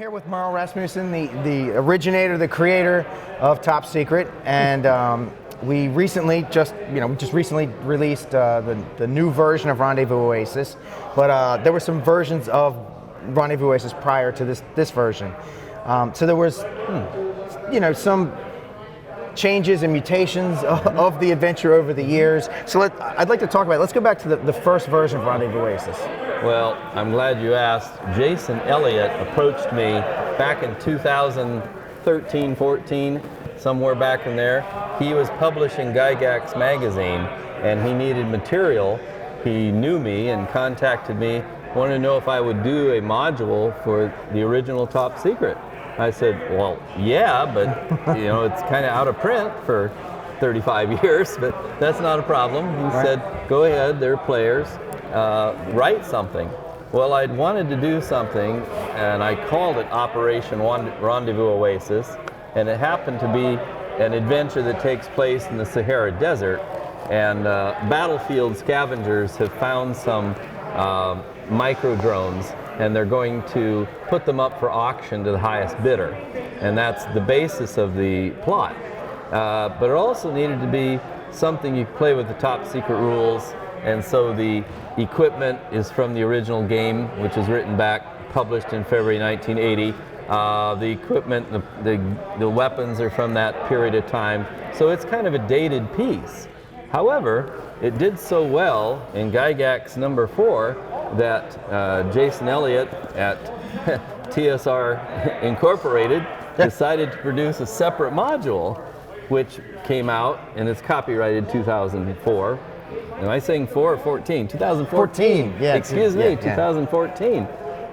here with Merle Rassmussen, the originator, the creator of Top Secret, and we recently just recently released the new version of Rendezvous Oasis, but there were some versions of Rendezvous Oasis prior to this version. So there was, some changes and mutations of the adventure over the years. So I'd like to talk about it. Let's go back to the first version of Rendezvous Oasis. Well, I'm glad you asked. Jason Elliott approached me back in 2013, 14, somewhere back in there. He was publishing Gygax Magazine, and he needed material. He knew me and contacted me, wanted to know if I would do a module for the original Top Secret. I said, well, yeah, but it's kind of out of print for 35 years, but that's not a problem. He said, go ahead, they're players. Write something. Well, I'd wanted to do something, and I called it Operation Rendezvous Oasis, and it happened to be an adventure that takes place in the Sahara Desert, and battlefield scavengers have found some micro drones, and they're going to put them up for auction to the highest bidder, and that's the basis of the plot. But it also needed to be something you could play with the Top Secret rules. And so the equipment is from the original game, which is written back, published in February 1980. The equipment, the weapons are from that period of time. So it's kind of a dated piece. However, it did so well in Gygax number 4 that Jason Elliott at TSR Incorporated decided to produce a separate module, which came out, and it's copyrighted 2004. Am I saying 4 or 14? 2014. Yeah. Excuse me, 2014.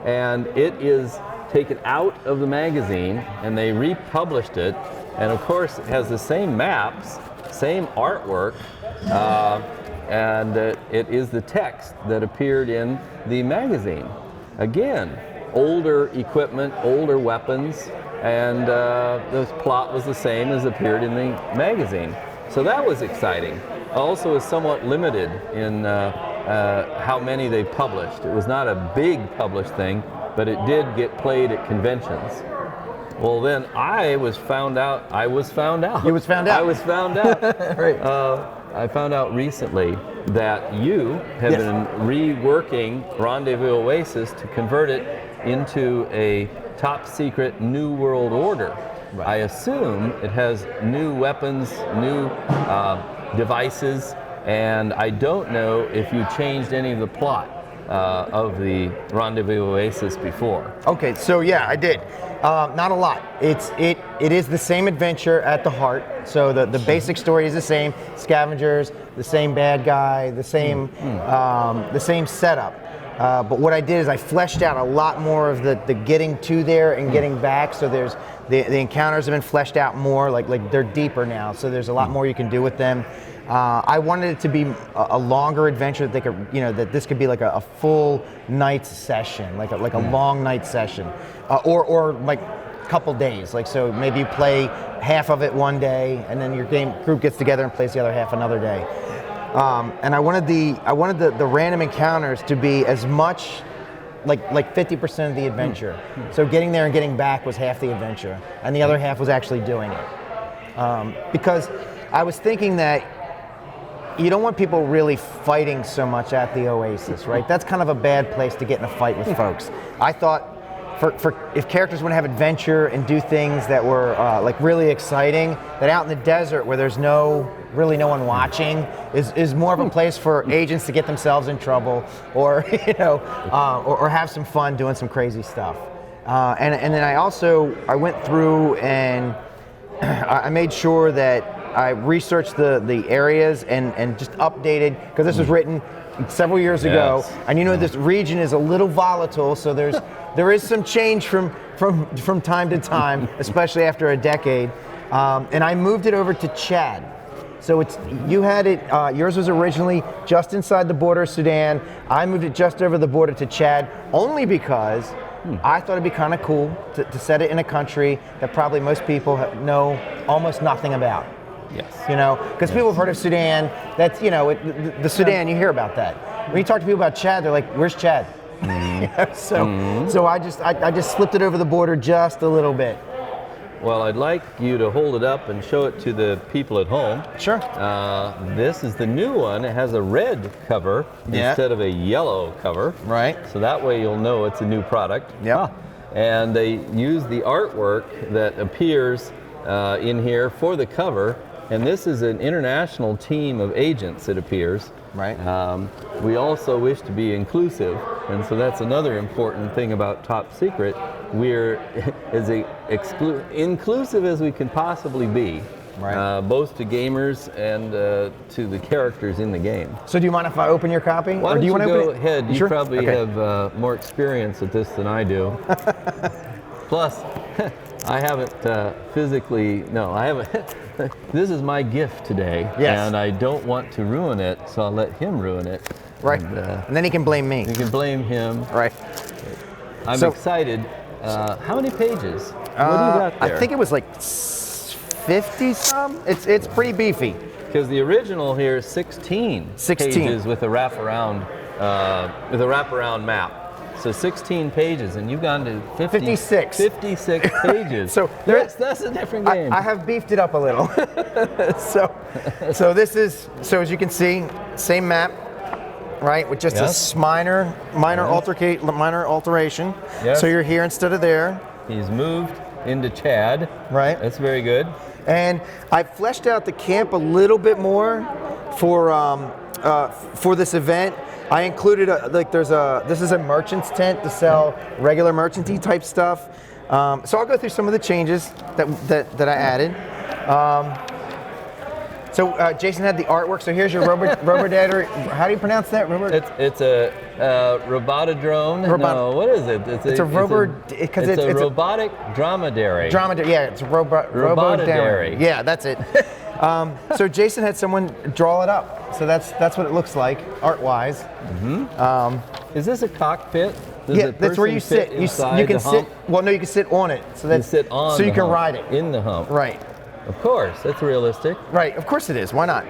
And it is taken out of the magazine, and they republished it. And of course, it has the same maps, same artwork, and it is the text that appeared in the magazine. Again, older equipment, older weapons, and the plot was the same as appeared in the magazine. So that was exciting. Also is somewhat limited in how many they published. It was not a big published thing, but it did get played at conventions. Well, then I was found out. You was found out? I was found out. Right. I found out recently that you have been reworking Rendezvous Oasis to convert it into a Top Secret New World Order. Right. I assume it has new weapons, new devices, and I don't know if you changed any of the plot of the Rendezvous Oasis before. Okay, so yeah, I did. Not a lot. It is the same adventure at the heart. So the basic story is the same. Scavengers, the same bad guy, the same setup. But what I did is I fleshed out a lot more of the getting to there and getting back. So there's the encounters have been fleshed out more, like they're deeper now. So there's a lot more you can do with them. I wanted it to be a longer adventure that they could, that this could be like a full night session, like a long night session, or like a couple days. Like, so maybe you play half of it one day, and then your group gets together and plays the other half another day. And I wanted the random encounters to be as much like 50% of the adventure. So getting there and getting back was half the adventure, and the other half was actually doing it. Because I was thinking that you don't want people really fighting so much at the Oasis, right? That's kind of a bad place to get in a fight with folks. I thought for if characters want to have adventure and do things that were like really exciting, that out in the desert where there's really no one watching is more of a place for agents to get themselves in trouble, or or have some fun doing some crazy stuff. And then I went through and I made sure that I researched the areas and just updated, because this was written several years ago, and this region is a little volatile, so there is some change from time to time, especially after a decade. And I moved it over to Chad. So you had it. Yours was originally just inside the border of Sudan. I moved it just over the border to Chad, only because I thought it'd be kind of cool to set it in a country that probably most people know almost nothing about. Yes. Because people have heard of Sudan. That's the Sudan. You hear about that. When you talk to people about Chad, they're like, "Where's Chad?" So I just slipped it over the border just a little bit. Well, I'd like you to hold it up and show it to the people at home. Sure. This is the new one. It has a red cover instead of a yellow cover. Right. So that way you'll know it's a new product. Yeah. And they use the artwork that appears in here for the cover. And this is an international team of agents, it appears. Right. We also wish to be inclusive, and so that's another important thing about Top Secret. We're as inclusive as we can possibly be, right. Both to gamers and to the characters in the game. So do you mind if I open your copy? Why or do you don't want you to go open it? ahead? You sure? probably Okay. have more experience at this than I do. Plus, I haven't physically, no, I haven't. This is my gift today, and I don't want to ruin it, so I'll let him ruin it. Right, and then he can blame me. You can blame him. Right. I'm excited. How many pages? What do you got there? I think it was like 50 some. It's pretty beefy. Because the original here is 16 pages with a wraparound map. So 16 pages, and you've gone to 56. 56 pages. So that's a different game. I have beefed it up a little. so this is, so as you can see, same map, right, with just a minor alteration. Yes. So you're here instead of there. He's moved into Chad. Right. That's very good. And I fleshed out the camp a little bit more for this event. I included this is a merchant's tent to sell regular merchanty type stuff. So I'll go through some of the changes that I added. So Jason had the artwork. So here's your Robodadder. How do you pronounce that? It's a robotodrone. No, what is it? It's a robotic dromedary. Dromedary. Yeah, it's a robotodary. Yeah, that's it. So Jason had someone draw it up. So that's what it looks like art-wise. Mm-hmm. Is this a cockpit? That's where you sit. You can sit. Well, no, you can sit on it. So that's you sit on. So you can ride it in the hump. Right. Of course, that's realistic. Right. Of course it is. Why not?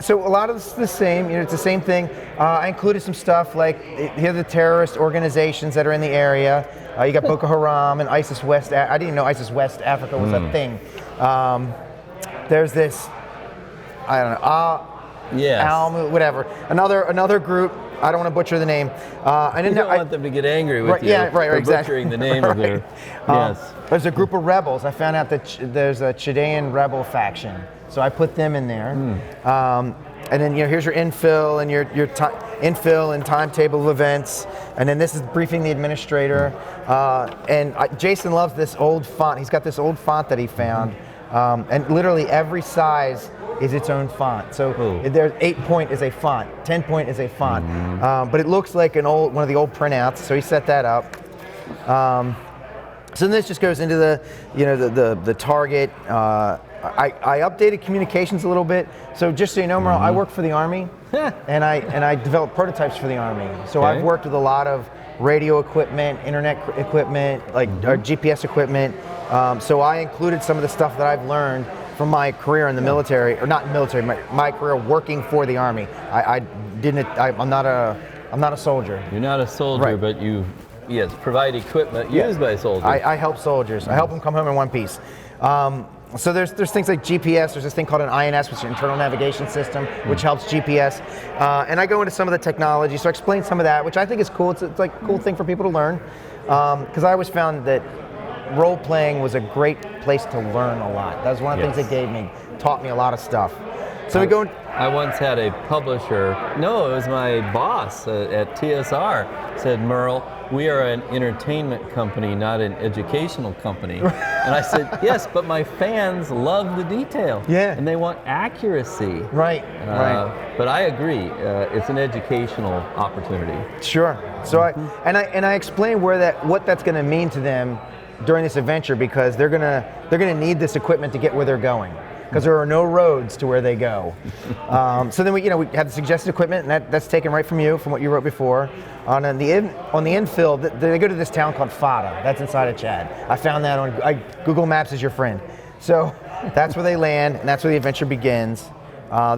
So a lot of this is the same. It's the same thing. I included some stuff like here are the terrorist organizations that are in the area. You got Boko Haram and ISIS West. I didn't even know ISIS West Africa was a thing. There's this. I don't know. Whatever. Another group. I don't want to butcher the name. I don't want them to get angry with you for butchering the name of their. Yes. There's a group of rebels. I found out that there's a Chilean rebel faction, so I put them in there. And then here's your infill and your infill and timetable of events. And then this is briefing the administrator. Jason loves this old font. He's got this old font that he found, and literally every size is its own font. So there's 8-point is a font, 10-point is a font, but it looks like one of the old printouts. So he set that up. So then this just goes into the target. I updated communications a little bit. So just so you know, Merle, I work for the Army, and I develop prototypes for the Army. So I've worked with a lot of radio equipment, internet equipment, like GPS equipment. So I included some of the stuff that I've learned from my career in the military, or not military, my career working for the Army. I'm not a soldier. You're not a soldier, right. But you, provide equipment used by soldiers. I help soldiers. I help them come home in one piece. So there's things like GPS. There's this thing called an INS, which is an internal navigation system, which helps GPS. And I go into some of the technology. So I explain some of that, which I think is cool. It's like a cool thing for people to learn. Because I always found that role-playing was a great place to learn a lot. That was one of the things they taught me a lot of stuff. So I once had a publisher, it was my boss at TSR, said, Merle, we are an entertainment company, not an educational company. And I said, yes, but my fans love the detail. Yeah. And they want accuracy. Right, right. But I agree, it's an educational opportunity. Sure. So I explain what that's going to mean to them during this adventure, because they're gonna need this equipment to get where they're going, because there are no roads to where they go. So then we have the suggested equipment, and that's taken right from what you wrote before. On the infill, they go to this town called Fada. That's inside of Chad. I found that Google Maps is your friend. So that's where they land, and that's where the adventure begins.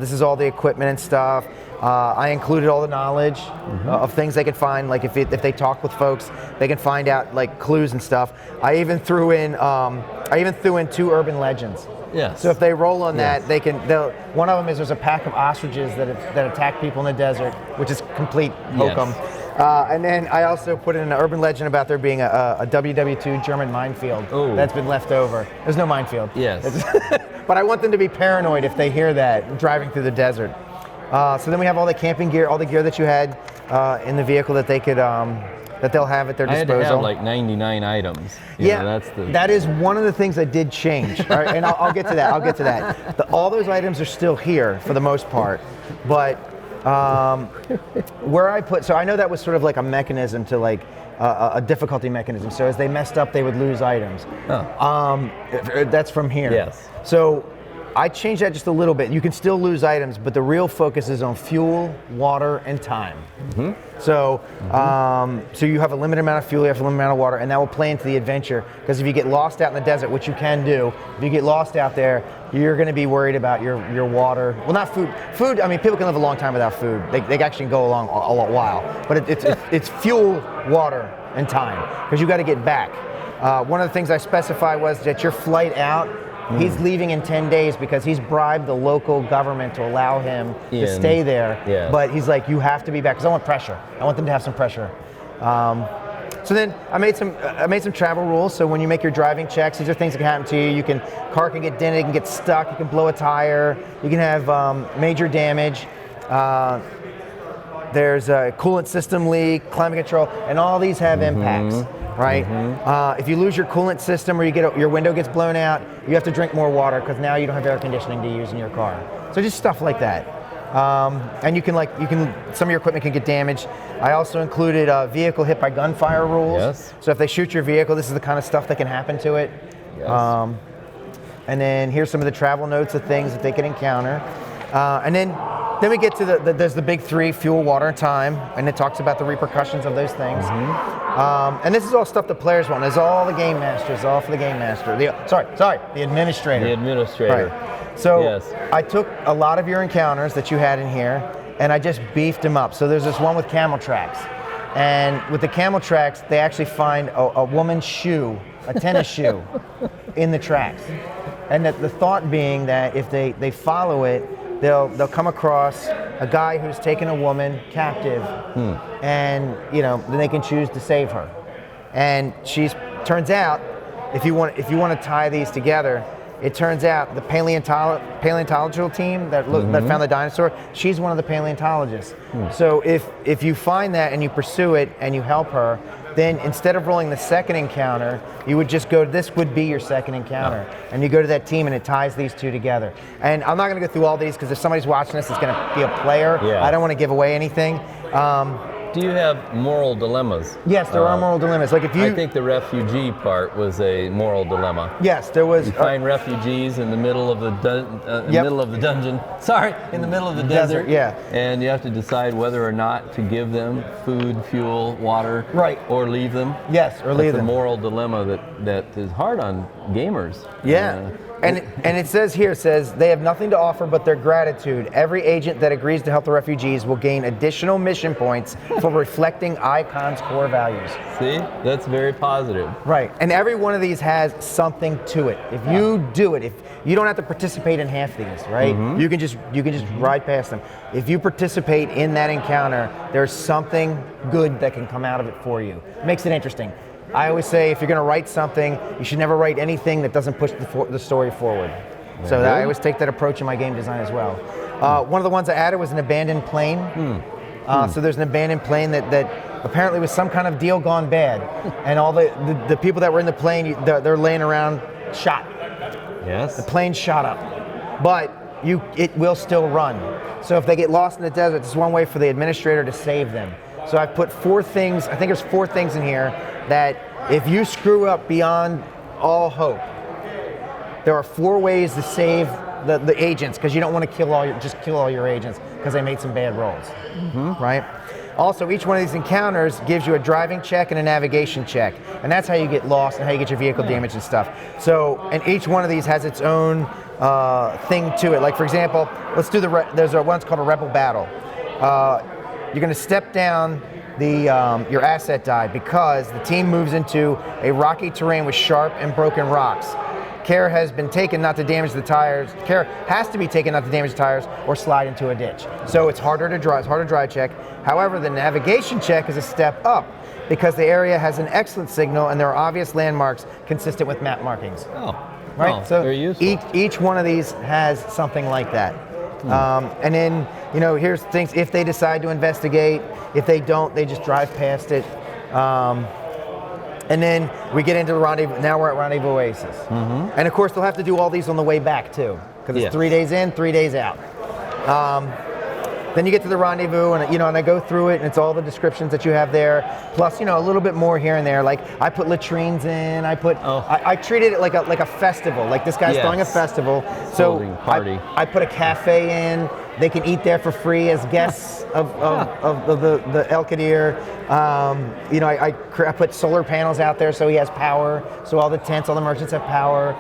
This is all the equipment and stuff. I included all the knowledge of things they could find, like if they talk with folks, they can find out like clues and stuff. I even threw in 2 urban legends. Yes. So if they roll on that, one of them is there's a pack of ostriches that attack people in the desert, which is complete hokum. Yes. And then I also put in an urban legend about there being a WW2 German minefield that's been left over. There's no minefield. Yes. But I want them to be paranoid if they hear that driving through the desert. So then we have all the camping gear, all the gear that you had in the vehicle that they could that they'll have at their disposal. I had to have like 99 items. That is one of the things I did change. All right, and I'll get to that. All those items are still here for the most part, but where I put, so I know that was sort of like a mechanism to like a difficulty mechanism. So as they messed up, they would lose items. That's from here. Yes. So I changed that just a little bit. You can still lose items, but the real focus is on fuel, water, and time. So, so you have a limited amount of fuel, you have a limited amount of water, and that will play into the adventure. Because if you get lost out in the desert, which you can do, if you get lost out there, you're going to be worried about your water. Well, not food. Food. I mean, people can live a long time without food. They actually go along a lot while. But it's fuel, water, and time. Because you got to get back. One of the things I specified was that your flight out. He's leaving in 10 days because he's bribed the local government to allow him to stay there. Yeah. But he's like, you have to be back because I want pressure. I want them to have some pressure. So then I made some travel rules. So when you make your driving checks, these are things that can happen to you. Car can get dented, it can get stuck, you can blow a tire, you can have major damage. There's a coolant system leak, climate control, and all these have impacts. Right? If you lose your coolant system or your window gets blown out, you have to drink more water because now you don't have air conditioning to use in your car. So just stuff like that. And you can some of your equipment can get damaged. I also included vehicle hit by gunfire rules. Yes. So if they shoot your vehicle, this is the kind of stuff that can happen to it. Yes. And then here's some of the travel notes of things that they could encounter. And then we get to there's the big 3, fuel, water, and time, and it talks about the repercussions of those things. And this is all stuff the players want. It's all the game master. It's all for the game master. The administrator. The administrator. Right. So I took a lot of your encounters that you had in here, and I just beefed them up. So there's this one with camel tracks. And with the camel tracks, they actually find a woman's shoe, a tennis shoe, in the tracks. And the thought being that if they follow it, they'll come across a guy who's taken a woman captive, and then they can choose to save her. And turns out, if you want to tie these together, it turns out the paleontological team that found the dinosaur, she's one of the paleontologists. So if you find that and you pursue it and you help her, then instead of rolling the second encounter, you would just go, this would be your second encounter. And you go to that team and it ties these two together. And I'm not going to go through all these because if somebody's watching this, it's going to be a player. I don't want to give away anything. Do you have moral dilemmas? Yes, there are moral dilemmas. Like I think the refugee part was a moral dilemma. Yes, there was. You find refugees in the middle of the middle of the dungeon. Sorry, in the middle of the desert. And you have to decide whether or not to give them food, fuel, water, or leave them. Yes, or leave them. It's a moral dilemma that is hard on gamers. And it says here, they have nothing to offer but their gratitude. Every agent that agrees to help the refugees will gain additional mission points for reflecting ICON's core values. See, that's very positive. Right, and every one of these has something to it. If you do it, if you don't have to participate in half these, right? You can just ride past them. If you participate in that encounter, there's something good that can come out of it for you. Makes it interesting. I always say if you're going to write something, you should never write anything that doesn't push the story forward. So I always take that approach in my game design as well. One of the ones I added was an abandoned plane. So there's an abandoned plane that apparently was some kind of deal gone bad. And all the people that were in the plane, they're laying around shot. Yes. The plane shot up. But it will still run. So if they get lost in the desert, this is one way for the administrator to save them. So I put 4 things, I think there's 4 things in here that if you screw up beyond all hope, there are 4 ways to save the agents, because you don't want to kill all your agents because they made some bad rolls, right? Also, each one of these encounters gives you a driving check and a navigation check, and that's how you get lost and how you get your vehicle damaged and stuff. So, and each one of these has its own thing to it. Like for example, let's do there's one's called a Rebel Battle. You're going to step down your asset die because the team moves into a rocky terrain with sharp and broken rocks. Care has been taken not to damage the tires. Care has to be taken not to damage the tires or slide into a ditch. So it's harder to drive. It's harder to drive check. However, the navigation check is a step up because the area has an excellent signal and there are obvious landmarks consistent with map markings. Oh, right. So very useful. Each one of these has something like that. And then here's things if they decide to investigate. If they don't, they just drive past it. And then we get into the Rendezvous. Now we're at Rendezvous Oasis. And of course, they'll have to do all these on the way back too, because it's 3 days in, 3 days out. Then you get to the Rendezvous, and and I go through it, and it's all the descriptions that you have there, plus a little bit more here and there. Like I put latrines in. I treated it like a festival. Like this guy's throwing a festival. So party. I put a cafe in. They can eat there for free as guests of the El Qadir. I put solar panels out there so he has power. So all the tents, all the merchants have power.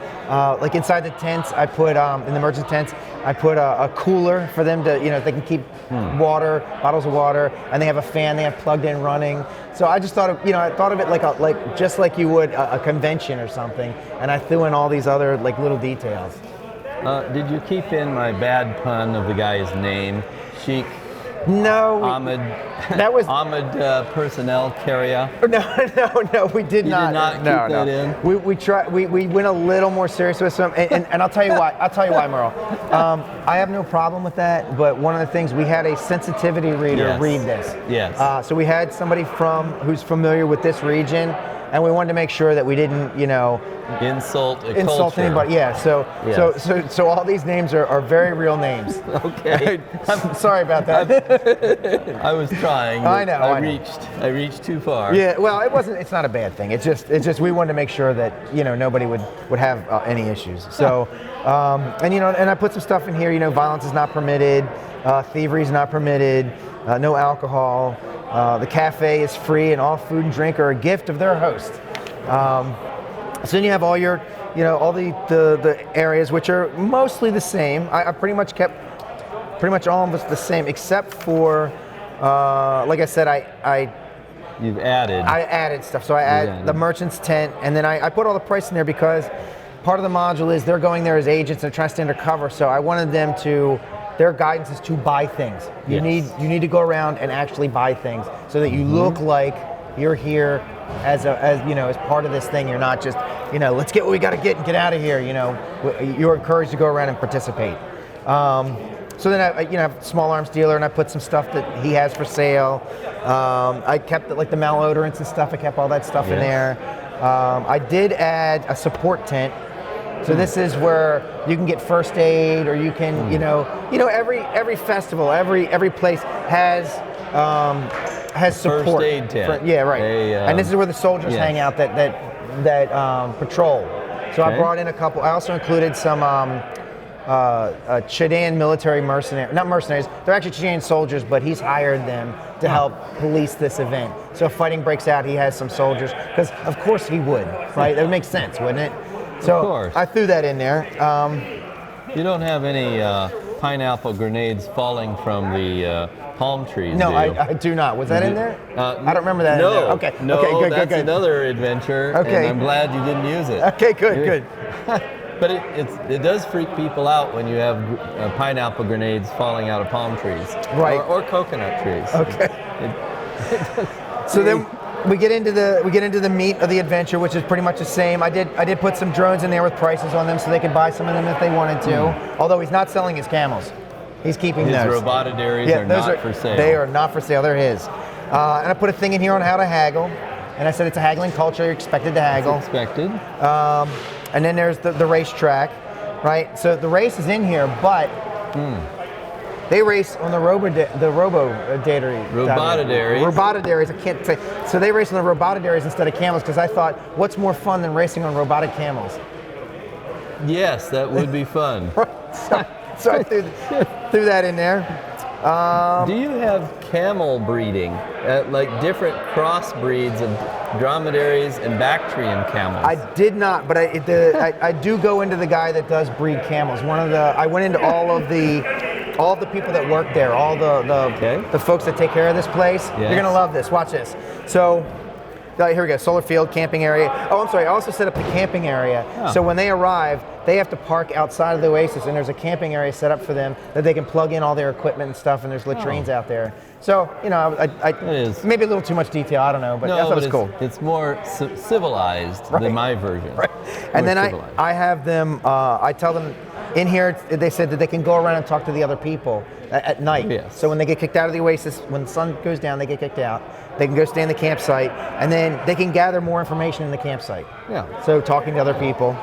Like inside the tents, I put in the merchant tents, I put a cooler for them to, they can keep water, bottles of water, and they have a fan they have plugged in running. So I just thought of, I thought of it just like you would a convention or something, and I threw in all these other little details. Did you keep in my bad pun of the guy's name, Sheikh? No. Ahmed. That was Ahmed Personnel Carrier. No, we did not. You did not keep that in. We tried. We went a little more serious with some, and I'll tell you why. Merle. I have no problem with that. But one of the things we had a sensitivity reader read this. Yes. So we had somebody who's familiar with this region, and we wanted to make sure that we didn't, insult culture. Anybody. Yeah. So all these names are very real names. Okay. I'm sorry about that. I was trying. I know. I reached too far. Yeah. Well, it's not a bad thing. It's just we wanted to make sure that nobody would have any issues. So, and I put some stuff in here. Violence is not permitted. Thievery is not permitted. No alcohol. The cafe is free, and all food and drink are a gift of their host. So then you have all your, all the areas which are mostly the same. I pretty much kept all of us the same, except for, like I said, You've added. I added stuff. So I added the merchant's tent, and then I put all the price in there because part of the module is they're going there as agents and trying to stay undercover. So I wanted them to. Their guidance is to buy things. You need to go around and actually buy things so that you look like you're here as part of this thing. You're not just let's get what we got to get and get out of here. You're encouraged to go around and participate. So then I have a small arms dealer, and I put some stuff that he has for sale. I kept the malodorants and stuff. I kept all that stuff in there. I did add a support tent. So this is where you can get first aid, or you can, every festival, every place has support. First aid tent. Yeah, right. And this is where the soldiers hang out that patrol. So I brought in a couple. I also included some Chilean military not mercenaries. They're actually Chilean soldiers, but he's hired them to help police this event. So if fighting breaks out, he has some soldiers, because of course he would, right? That would make sense, wouldn't it? So of course. I threw that in there. You don't have any pineapple grenades falling from the palm trees, no, do you? I do not. Was that in there? I don't remember that no, in there. Okay, no, okay, that's good. another adventure, and I'm glad you didn't use it. Okay, good. But it does freak people out when you have pineapple grenades falling out of palm trees. Right. Or coconut trees. Okay. So then we get into the meat of the adventure, which is pretty much the same. I did put some drones in there with prices on them so they could buy some of them if they wanted to. Although he's not selling his camels. He's keeping his those. His robotadaries are not for sale. They are not for sale. They're his. And I put a thing in here on how to haggle. And I said it's a haggling culture. You're expected to haggle. It's expected. And then there's the racetrack, right? So the race is in here, but they race on the robotadaries. Robotadaries, I can't say. So they race on the robotadaries instead of camels, because I thought, what's more fun than racing on robotic camels? Yes, that would be fun. So I threw that in there. Do you have camel breeding, like different crossbreeds of dromedaries and Bactrian camels? I did not, but I do go into the guy that does breed camels. I went into all of the people that work there, all the folks that take care of this place. Yes. You're gonna love this. Watch this. So. Here we go, solar field, camping area. Oh, I'm sorry, I also set up the camping area. Oh. So when they arrive, they have to park outside of the Oasis, and there's a camping area set up for them that they can plug in all their equipment and stuff, and there's latrines out there. So, you know, I maybe a little too much detail, I don't know, but I thought it was cool. It's more civilized than my version. Right. And then I have them, I tell them, in here, they said that they can go around and talk to the other people at night. Yes. So when they get kicked out of the Oasis, when the sun goes down, they get kicked out. They can go stay in the campsite, and then they can gather more information in the campsite. Yeah. So talking to other people.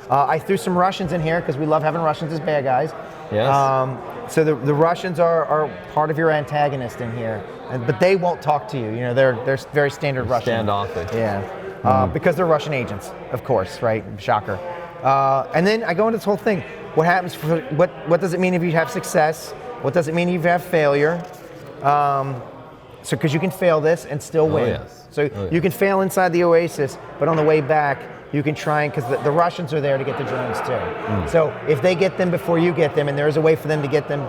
I threw some Russians in here because we love having Russians as bad guys. Yes. So the Russians are part of your antagonist in here, but they won't talk to you. You know, they're very standard Russian. Standoffish. Yeah. Because they're Russian agents, of course, right? Shocker. And then I go into this whole thing. What happens? What does it mean if you have success? What does it mean if you have failure? So because you can fail this and still win. Yes. So you can fail inside the Oasis, but on the way back, you can try and, because the Russians are there to get the drones too. So if they get them before you get them, and there is a way for them to get them,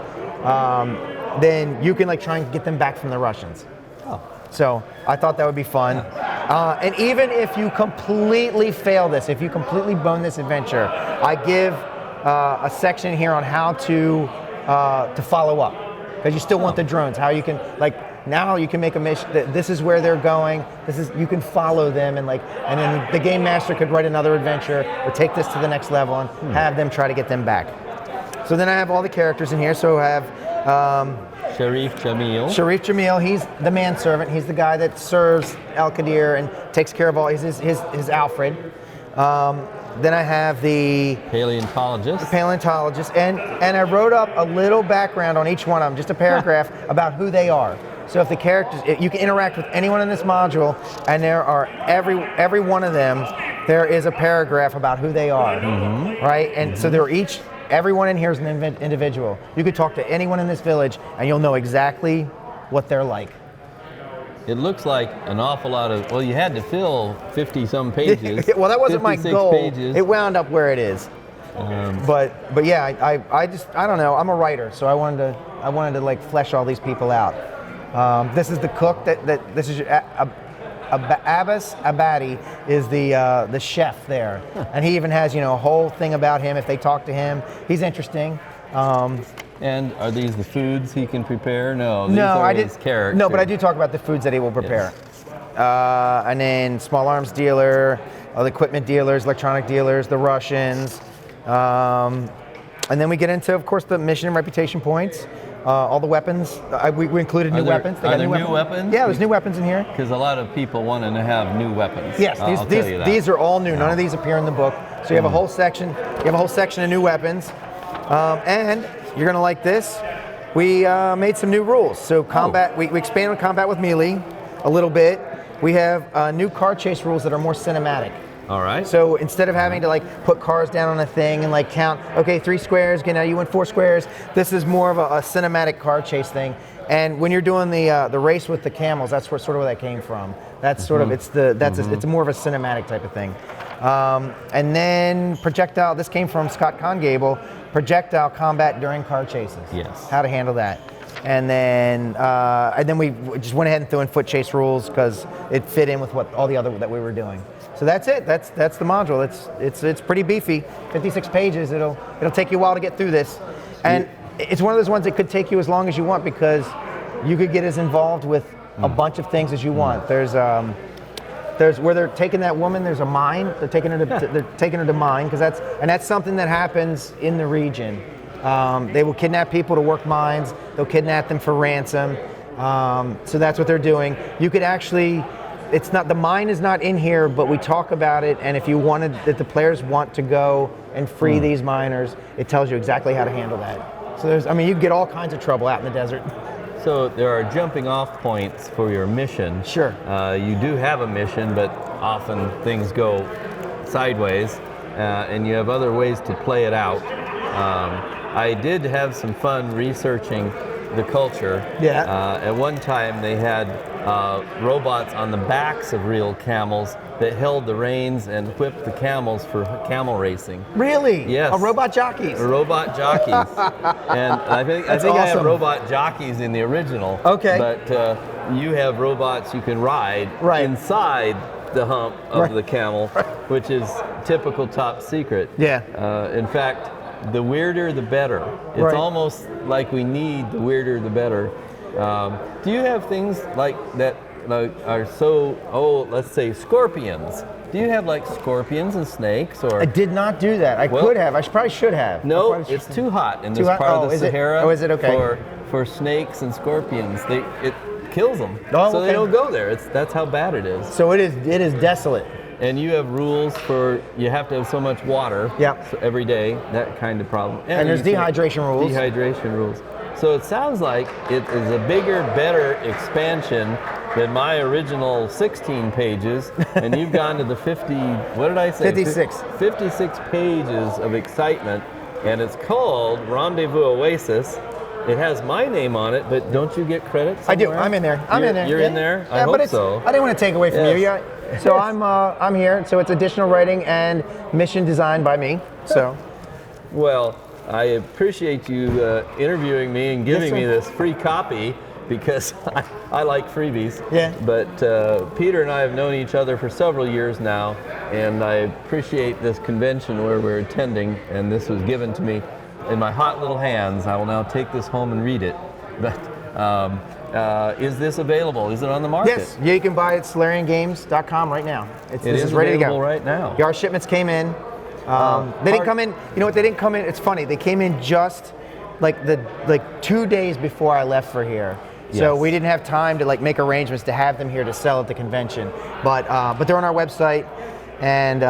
then you can like try and get them back from the Russians. Oh. So I thought that would be fun. And even if you completely fail this, if you completely bone this adventure, I give a section here on how to follow up, because you still want the drones. How you can now you can make a mission. This is where they're going. You can follow them, and then the game master could write another adventure or take this to the next level and have them try to get them back. So then I have all the characters in here. So I have Sharif Jamil. Sharif Jamil, he's the manservant. He's the guy that serves Al Qadir and takes care of all. He's his Alfred. Then I have the paleontologist, and I wrote up a little background on each one of them, just a paragraph about who they are. So if the characters, you can interact with anyone in this module, and there are every one of them, there is a paragraph about who they are, right? And so they're everyone in here is an individual. You could talk to anyone in this village, and you'll know exactly what they're like. It looks like an awful lot of, well, you had to fill 50-some pages. Well, that wasn't my goal. Pages. It wound up where it is. But yeah, I don't know. I'm a writer, so I wanted to like flesh all these people out. This is the cook. This is Abbas Abadi is the chef there, and he even has a whole thing about him. If they talk to him, he's interesting. And are these the foods he can prepare? No, his character. No, but I do talk about the foods that he will prepare. Yes. And then small arms dealer, the equipment dealers, electronic dealers, the Russians. And then we get into, of course, the mission and reputation points. All the weapons. We included new weapons. Are there new weapons? Yeah, there's new weapons in here. Because a lot of people want to have new weapons. Yes, these are all new. None of these appear in the book. So you have a whole section. You have a whole section of new weapons. And you're gonna like this. We made some new rules. So combat. We expanded combat with melee a little bit. We have new car chase rules that are more cinematic. All right. So instead of having to put cars down on a thing and count, okay, 3 squares, now you went 4 squares, this is more of a cinematic car chase thing. And when you're doing the race with the camels, that's sort of where that came from. That's sort of, it's more of a cinematic type of thing. And then projectile, this came from Scott Congable, projectile combat during car chases. Yes. How to handle that. And then we just went ahead and threw in foot chase rules because it fit in with all the other that we were doing. So that's it. That's the module. It's pretty beefy. 56 pages. It'll take you a while to get through this, and it's one of those ones that could take you as long as you want because you could get as involved with a bunch of things as you want. There's where they're taking that woman. There's a mine. They're taking her to mine because that's something that happens in the region. They will kidnap people to work mines. They'll kidnap them for ransom. So that's what they're doing. You could actually. The mine is not in here, but we talk about it, and if the players want to go and free these miners, it tells you exactly how to handle that. So you get all kinds of trouble out in the desert. So there are jumping off points for your mission. Sure. You do have a mission, but often things go sideways, and you have other ways to play it out. I did have some fun researching the culture. Yeah. At one time, they had robots on the backs of real camels that held the reins and whipped the camels for camel racing. Really? Yes. Robot jockeys. Robot jockeys. And I think I have awesome. robot jockeys in the original. Okay. But you have robots you can ride inside the hump of the camel, which is typical Top Secret. Yeah. In fact, the weirder the better. It's almost like we need the weirder the better. Do you have things like that are so, let's say scorpions? Do you have like scorpions and snakes? Or I did not do that. I could have. I probably should have. No, it's too hot in this part of the Sahara. Is it okay? For snakes and scorpions, it kills them. Oh, so they don't go there. That's how bad it is. So it is desolate. And you have rules for, you have to have so much water every day, that kind of problem. And there's dehydration rules. Dehydration rules. So it sounds like it is a bigger, better expansion than my original 16 pages, and you've gone to the 50, what did I say? 56. 56 pages of excitement, and it's called Rendezvous Oasis. It has my name on it, but don't you get credit somewhere? I do. I'm in there. I'm in there. You're in there? I hope so. I didn't want to take away from you. Yeah. So I'm here. So it's additional writing and mission designed by me. So. Well, I appreciate you interviewing me and giving me this free copy, because I like freebies. Yeah. But Peter and I have known each other for several years now, and I appreciate this convention where we're attending, and this was given to me in my hot little hands. I will now take this home and read it. But is this available? Is it on the market? Yes. Yeah, you can buy it at SolarianGames.com right now. It is ready to go right now. Our shipments came in. They didn't come in. You know what? They didn't come in. It's funny. They came in just like 2 days before I left for here. So we didn't have time to make arrangements to have them here to sell at the convention. But they're on our website, and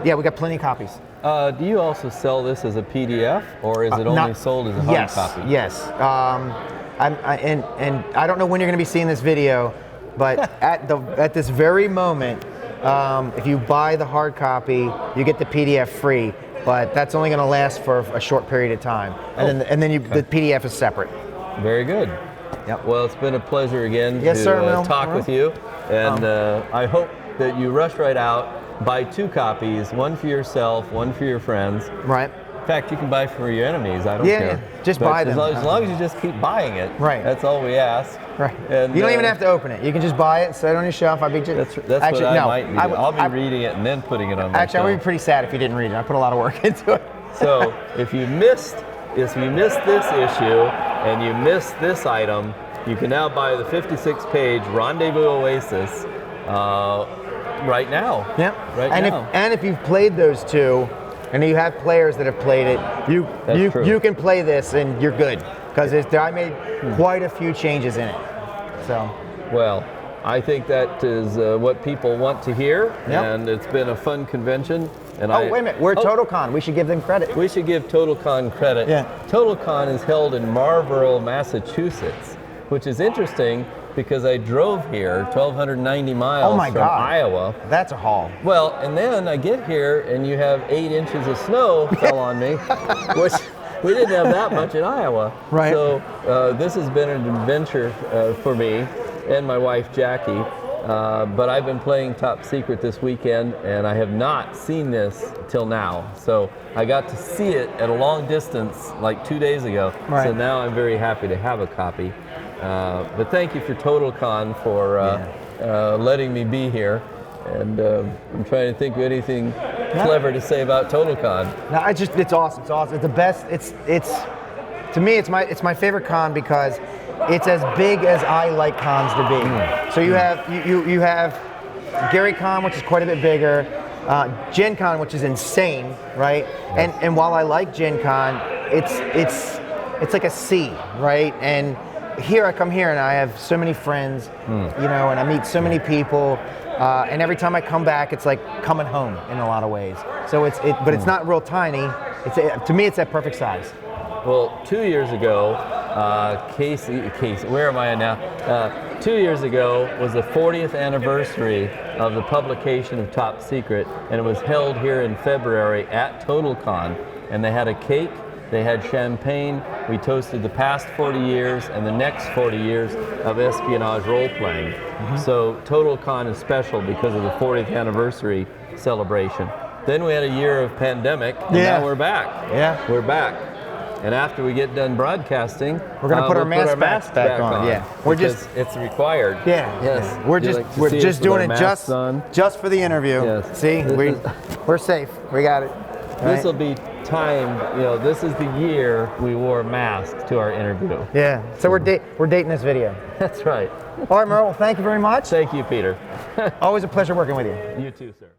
we got plenty of copies. Do you also sell this as a PDF, or is it only sold as a hard copy? Yes. And I don't know when you're going to be seeing this video, but at this very moment, if you buy the hard copy, you get the PDF free. But that's only going to last for a short period of time, and then the PDF is separate. Very good. Yep. Well, it's been a pleasure again to talk with you, and I hope that you rush right out, buy 2 copies, one for yourself, one for your friends. Right. In fact, you can buy for your enemies. I don't care. Yeah, just buy them. As long as you just keep buying it. Right. That's all we ask. Right. And, you don't even have to open it. You can just buy it, set it on your shelf. That's actually, what I might be. I'll be reading it and then putting it on my shelf. I would be pretty sad if you didn't read it. I put a lot of work into it. So if you missed this issue and you missed this item, you can now buy the 56-page Rendezvous Oasis right now. Yeah. Right now. And if you've played those 2, and you have players that have played it, you can play this and you're good, because I made quite a few changes in it. So. Well, I think that is what people want to hear, and it's been a fun convention. And wait a minute, we're at TotalCon. We should give them credit. We should give TotalCon credit. Yeah. TotalCon is held in Marlborough, Massachusetts, which is interesting because I drove here 1,290 miles from Iowa. That's a haul. Well, and then I get here and you have 8 inches of snow fell on me, which we didn't have that much in Iowa. Right. So this has been an adventure for me and my wife Jackie. But I've been playing Top Secret this weekend, and I have not seen this till now. So I got to see it at a long distance like 2 days ago. Right. So now I'm very happy to have a copy. But thank you for TotalCon for letting me be here. And I'm trying to think of anything clever to say about TotalCon. No, it's awesome. It's awesome. It's the best. To me, it's my favorite con because it's as big as I like cons to be. So you have Gary Con, which is quite a bit bigger, Gen Con, which is insane, right? Yes. And while I like Gen Con, it's like a C, right? And here I come here and I have so many friends, and I meet so many people, and every time I come back, it's like coming home in a lot of ways. So but it's not real tiny. To me, it's that perfect size. Well, 2 years ago, Casey, where am I now? 2 years ago was the 40th anniversary of the publication of Top Secret, and it was held here in February at TotalCon, and they had a cake They had champagne. We toasted the past 40 years and the next 40 years of espionage role-playing. So TotalCon is special because of the 40th anniversary celebration. Then we had a year of pandemic, and now we're back. Yeah. We're back. And after we get done broadcasting, we're going to put our masks back on. Yeah. We're just, it's required. Yeah. Yes. We're just doing it just for the interview. Yes. See, we're safe. We got it. This will be timed, this is the year we wore masks to our interview. Yeah. So we're dating this video. That's right. All right, Merle, thank you very much. Thank you, Peter. Always a pleasure working with you. You too, sir.